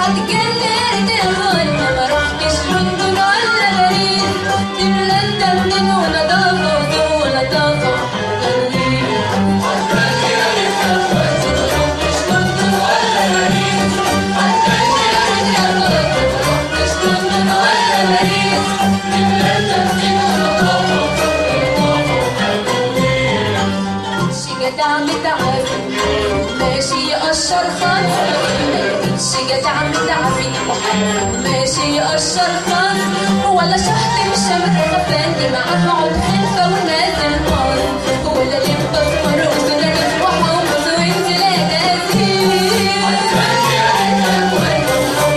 اتجننت يا اخوانا ما رحتش لندن ولا باريس، دي بلاد تمدين ونضافة وذوق ولطافة وتغيير. اتجننت يا اخوانا ما رحتش لندن ولا باريس، اتجننت يا اخوانا ما رحتش لندن ولا باريس، دي بلاد تمدين ونضافة وذوق ولطافة وتغيير. ماشي جدع متعافي ماشي يقشر خط، جدع متعافي ماشي يقشر خط، ولا شحت الشمس غفاني معاه عود حلفة ونازل نار، ولا لب اسمر وسوداني بوحة وموز وانت لا نازل. عالجني يا بنت اخوي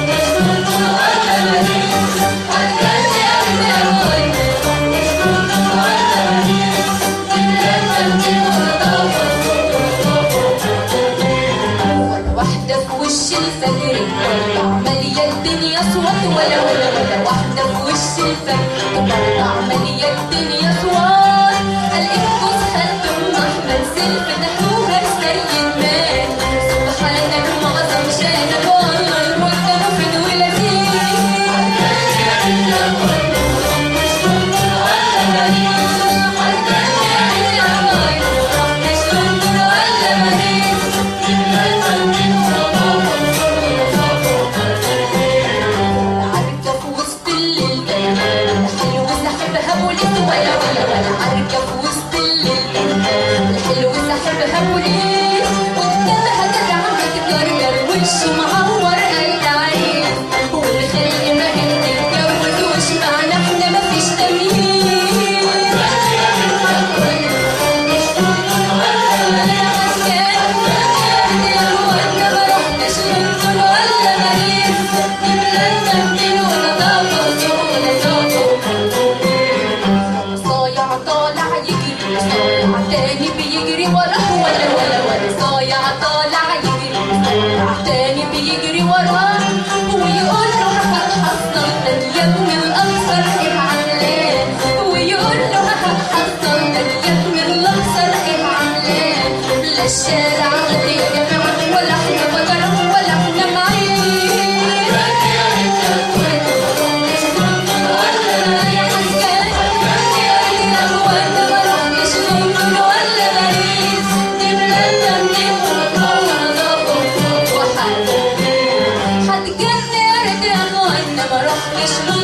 مش لندن ولا باريس، عالجني يا بنت اخوي مش لندن ولا باريس، دي بلاد تمدين ونضافة ولا واحدة في وش الفجر عملية الدنيا صوت، ولا واحدة في وش الفجر عملية الدنيا صوت. قلقت جوزها أم أحمد سلف نحوها السيد مات، سبحانك معظم شانك والله المرتب في الولادين. عالجني يا بنت اخوي مش لندن ولا باريس، عالجني يا بنت اخوي مش لندن ولا باريس، دي بلاد تمدين ونضافة عركة في وسط الليل الحلو سحبها بوليس، ولا عركة في وسط الليل الحلو سحبها بوليس، قدامها جدع بتجرجر وش معور قلب عريس، والخلق ما هي تتجوز وش معنى احنا مفيش تمييز. عالجني يا بنت اخوي مش لندن ولا باريس، عالجني يا اخوانا ما رحتش لندن ولا باريس، دي بلاد تمدين ونضافة وذوق ولطافة. صايع طالع يجري صايع تاني بيجري وراه، ولا صايع طالع يجري صايع تاني بيجري وراه، ويقول له هتحصل تاني يا ابن الأقصر ايه عاملاه، ويقول له هتحصل تاني يا ابن الأقصر ايه عاملاه. لا الشارع غدي يا جماعة ولا احنا بجر ولا احنا معين. عالجني يا بنت اخوي مش لندن ولا باريس، عالجني يا بنت اخوانا ما رحتش لندن ولا باريس، دي بلاد تمدين ونضافة وحنان. هتجننت يا اخوانا ما رحتش لندن